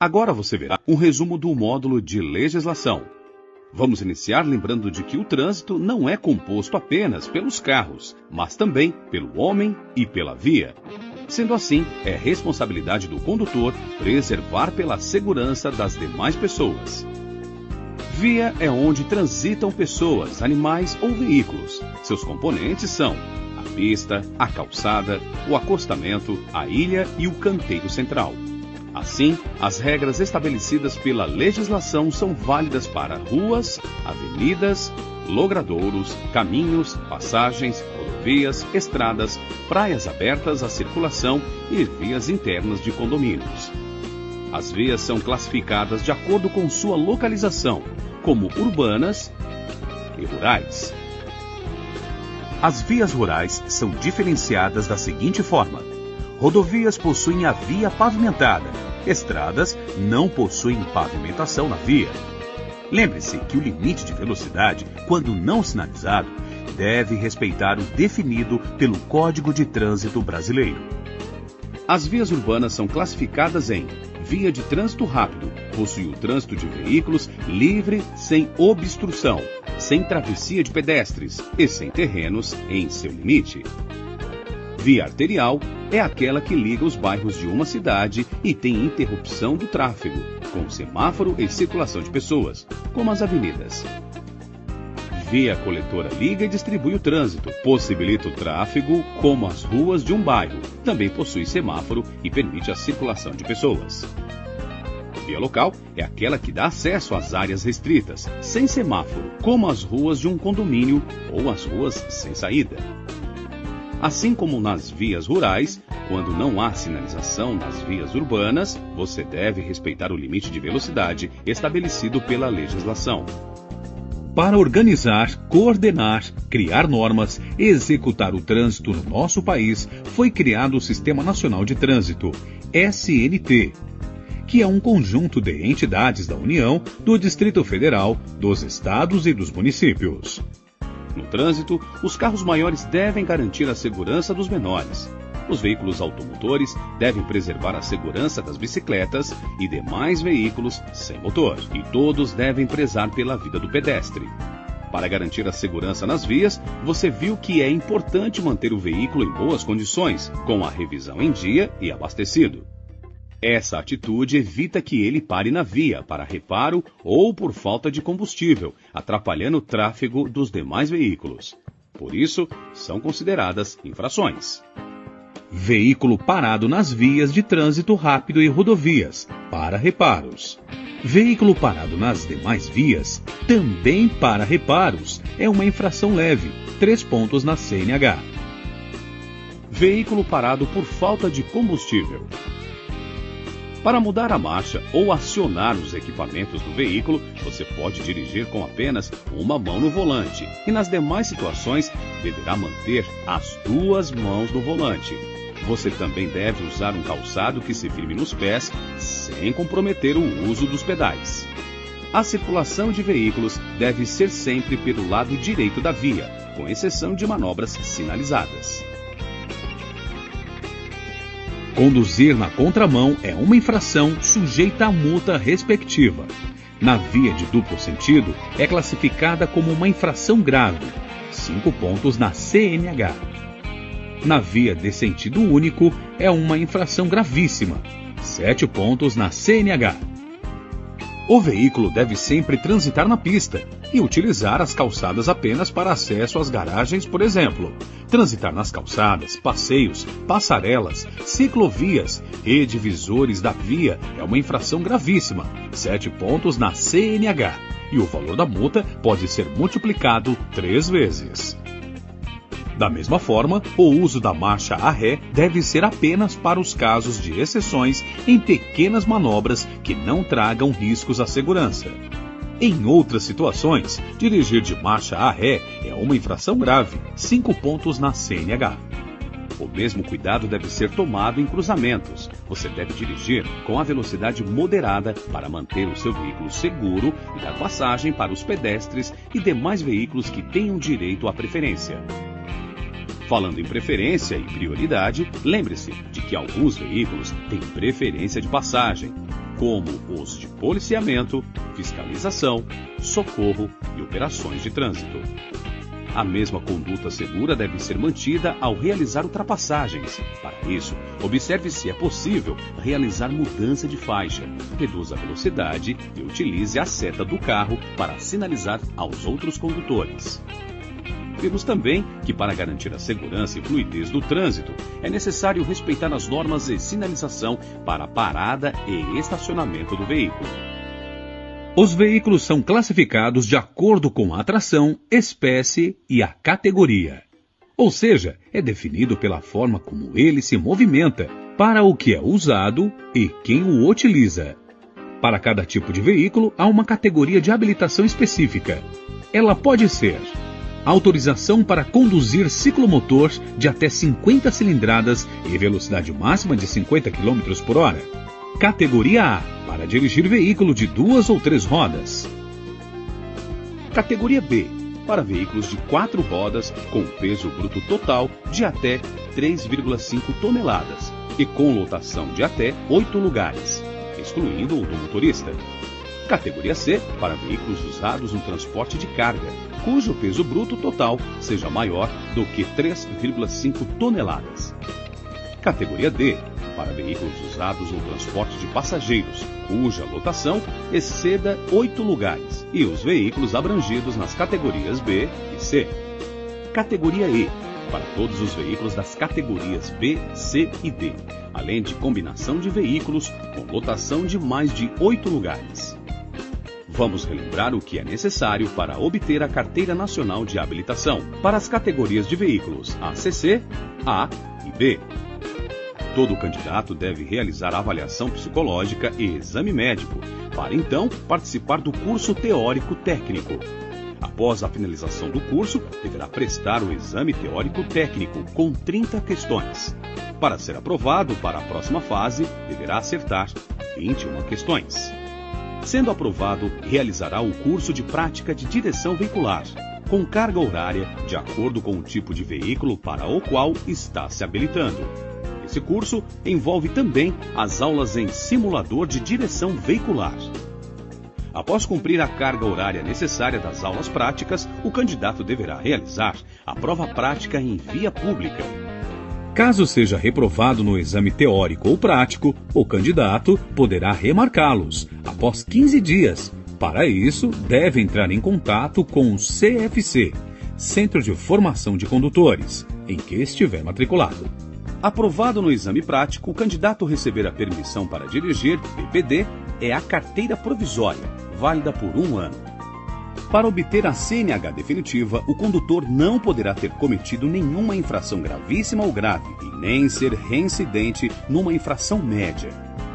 Agora você verá um resumo do módulo de legislação. Vamos iniciar lembrando de que o trânsito não é composto apenas pelos carros, mas também pelo homem e pela via. Sendo assim, é responsabilidade do condutor preservar pela segurança das demais pessoas. Via é onde transitam pessoas, animais ou veículos. Seus componentes são a pista, a calçada, o acostamento, a ilha e o canteiro central. Assim, as regras estabelecidas pela legislação são válidas para ruas, avenidas, logradouros, caminhos, passagens, rodovias, estradas, praias abertas à circulação e vias internas de condomínios. As vias são classificadas de acordo com sua localização, como urbanas e rurais. As vias rurais são diferenciadas da seguinte forma: rodovias possuem a via pavimentada, estradas não possuem pavimentação na via. Lembre-se que o limite de velocidade, quando não sinalizado, deve respeitar o definido pelo Código de Trânsito Brasileiro. As vias urbanas são classificadas em via de trânsito rápido, possui o trânsito de veículos livre, sem obstrução, sem travessia de pedestres e sem terrenos em seu limite. Via arterial é aquela que liga os bairros de uma cidade e tem interrupção do tráfego, com semáforo e circulação de pessoas, como as avenidas. Via coletora liga e distribui o trânsito, possibilita o tráfego, como as ruas de um bairro, também possui semáforo e permite a circulação de pessoas. Via local é aquela que dá acesso às áreas restritas, sem semáforo, como as ruas de um condomínio ou as ruas sem saída. Assim como nas vias rurais, quando não há sinalização nas vias urbanas, você deve respeitar o limite de velocidade estabelecido pela legislação. Para organizar, coordenar, criar normas e executar o trânsito no nosso país, foi criado o Sistema Nacional de Trânsito, SNT, que é um conjunto de entidades da União, do Distrito Federal, dos estados e dos municípios. No trânsito, os carros maiores devem garantir a segurança dos menores. Os veículos automotores devem preservar a segurança das bicicletas e demais veículos sem motor. E todos devem prezar pela vida do pedestre. Para garantir a segurança nas vias, você viu que é importante manter o veículo em boas condições, com a revisão em dia e abastecido. Essa atitude evita que ele pare na via para reparo ou por falta de combustível, atrapalhando o tráfego dos demais veículos. Por isso, são consideradas infrações. Veículo parado nas vias de trânsito rápido e rodovias, para reparos. Veículo parado nas demais vias, também para reparos, é uma infração leve, 3 pontos na CNH. Veículo parado por falta de combustível. Para mudar a marcha ou acionar os equipamentos do veículo, você pode dirigir com apenas uma mão no volante e nas demais situações deverá manter as 2 mãos no volante. Você também deve usar um calçado que se firme nos pés sem comprometer o uso dos pedais. A circulação de veículos deve ser sempre pelo lado direito da via, com exceção de manobras sinalizadas. Conduzir na contramão é uma infração sujeita à multa respectiva. Na via de duplo sentido, é classificada como uma infração grave, 5 pontos na CNH. Na via de sentido único, é uma infração gravíssima, 7 pontos na CNH. O veículo deve sempre transitar na pista e utilizar as calçadas apenas para acesso às garagens, por exemplo. Transitar nas calçadas, passeios, passarelas, ciclovias e divisores da via é uma infração gravíssima, 7 pontos na CNH. E o valor da multa pode ser multiplicado 3 vezes. Da mesma forma, o uso da marcha a ré deve ser apenas para os casos de exceções em pequenas manobras que não tragam riscos à segurança. Em outras situações, dirigir de marcha a ré é uma infração grave, 5 pontos na CNH. O mesmo cuidado deve ser tomado em cruzamentos. Você deve dirigir com a velocidade moderada para manter o seu veículo seguro e dar passagem para os pedestres e demais veículos que tenham direito à preferência. Falando em preferência e prioridade, lembre-se de que alguns veículos têm preferência de passagem. como os de policiamento, fiscalização, socorro e operações de trânsito. A mesma conduta segura deve ser mantida ao realizar ultrapassagens. Para isso, observe se é possível realizar mudança de faixa, reduza a velocidade e utilize a seta do carro para sinalizar aos outros condutores. Vimos também que, para garantir a segurança e fluidez do trânsito, é necessário respeitar as normas de sinalização para a parada e estacionamento do veículo. Os veículos são classificados de acordo com a atração, espécie e a categoria. Ou seja, é definido pela forma como ele se movimenta, para o que é usado e quem o utiliza. Para cada tipo de veículo, há uma categoria de habilitação específica. Ela pode ser autorização para conduzir ciclomotor de até 50 cilindradas e velocidade máxima de 50 km por hora. Categoria A, para dirigir veículo de 2 ou 3 rodas. Categoria B, para veículos de 4 rodas com peso bruto total de até 3,5 toneladas e com lotação de até 8 lugares, excluindo o do motorista. Categoria C, para veículos usados no transporte de carga, cujo peso bruto total seja maior do que 3,5 toneladas. Categoria D, para veículos usados no transporte de passageiros, cuja lotação exceda 8 lugares, e os veículos abrangidos nas categorias B e C. Categoria E, para todos os veículos das categorias B, C e D, além de combinação de veículos com lotação de mais de 8 lugares. Vamos relembrar o que é necessário para obter a Carteira Nacional de Habilitação para as categorias de veículos ACC, A e B. Todo candidato deve realizar avaliação psicológica e exame médico, para então participar do curso teórico técnico. Após a finalização do curso, deverá prestar o exame teórico técnico com 30 questões. Para ser aprovado para a próxima fase, deverá acertar 21 questões. Sendo aprovado, realizará o curso de prática de direção veicular, com carga horária de acordo com o tipo de veículo para o qual está se habilitando. Esse curso envolve também as aulas em simulador de direção veicular. Após cumprir a carga horária necessária das aulas práticas, o candidato deverá realizar a prova prática em via pública. Caso seja reprovado no exame teórico ou prático, o candidato poderá remarcá-los após 15 dias. Para isso, deve entrar em contato com o CFC, Centro de Formação de Condutores, em que estiver matriculado. Aprovado no exame prático, o candidato receberá permissão para dirigir, PPD, é a carteira provisória, válida por 1 ano. Para obter a CNH definitiva, o condutor não poderá ter cometido nenhuma infração gravíssima ou grave e nem ser reincidente numa infração média.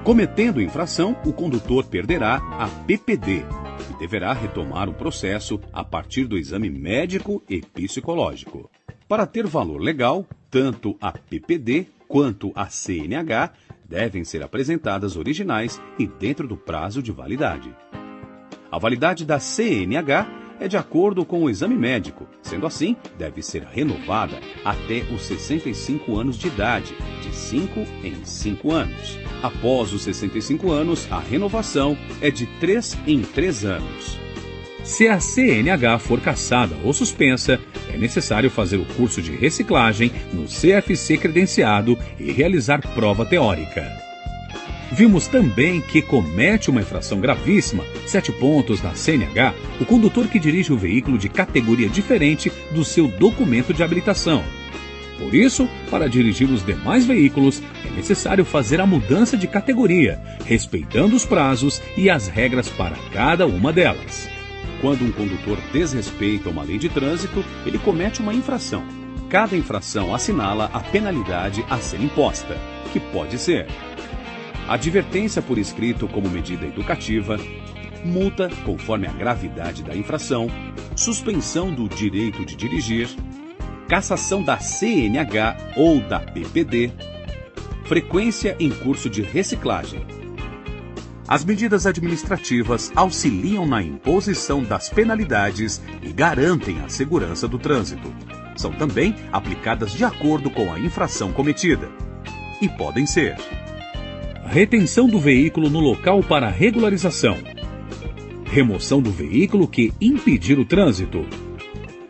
Cometendo infração, o condutor perderá a PPD e deverá retomar o processo a partir do exame médico e psicológico. Para ter valor legal, tanto a PPD quanto a CNH devem ser apresentadas originais e dentro do prazo de validade. A validade da CNH é de acordo com o exame médico, sendo assim, deve ser renovada até os 65 anos de idade, de 5 em 5 anos. Após os 65 anos, a renovação é de 3 em 3 anos. Se a CNH for cassada ou suspensa, é necessário fazer o curso de reciclagem no CFC credenciado e realizar prova teórica. Vimos também que comete uma infração gravíssima, 7 pontos na CNH, o condutor que dirige o veículo de categoria diferente do seu documento de habilitação. Por isso, para dirigir os demais veículos, é necessário fazer a mudança de categoria, respeitando os prazos e as regras para cada uma delas. Quando um condutor desrespeita uma lei de trânsito, ele comete uma infração. Cada infração assinala a penalidade a ser imposta, que pode ser advertência por escrito como medida educativa, multa conforme a gravidade da infração, suspensão do direito de dirigir, cassação da CNH ou da PPD, frequência em curso de reciclagem. As medidas administrativas auxiliam na imposição das penalidades e garantem a segurança do trânsito. São também aplicadas de acordo com a infração cometida. E podem ser retenção do veículo no local para regularização, remoção do veículo que impedir o trânsito,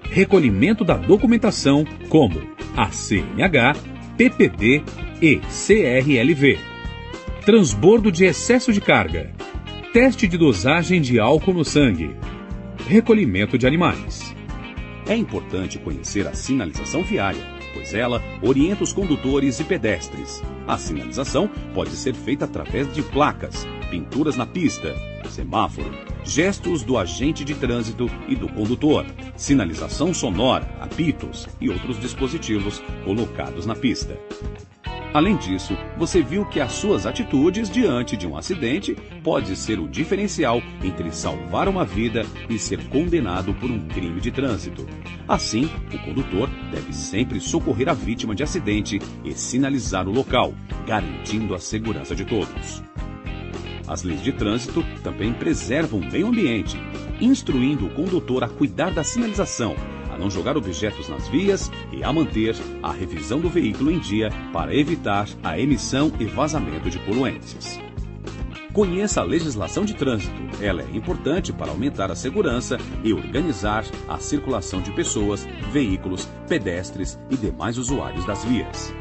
recolhimento da documentação como a CNH, PPD e CRLV, transbordo de excesso de carga, teste de dosagem de álcool no sangue, recolhimento de animais. É importante conhecer a sinalização viária, pois ela orienta os condutores e pedestres. A sinalização pode ser feita através de placas, pinturas na pista, semáforo, gestos do agente de trânsito e do condutor, sinalização sonora, apitos e outros dispositivos colocados na pista. Além disso, você viu que as suas atitudes diante de um acidente pode ser o diferencial entre salvar uma vida e ser condenado por um crime de trânsito. Assim, o condutor deve sempre socorrer a vítima de acidente e sinalizar o local, garantindo a segurança de todos. As leis de trânsito também preservam o meio ambiente, instruindo o condutor a cuidar da sinalização, a não jogar objetos nas vias e a manter a revisão do veículo em dia para evitar a emissão e vazamento de poluentes. Conheça a legislação de trânsito. Ela é importante para aumentar a segurança e organizar a circulação de pessoas, veículos, pedestres e demais usuários das vias.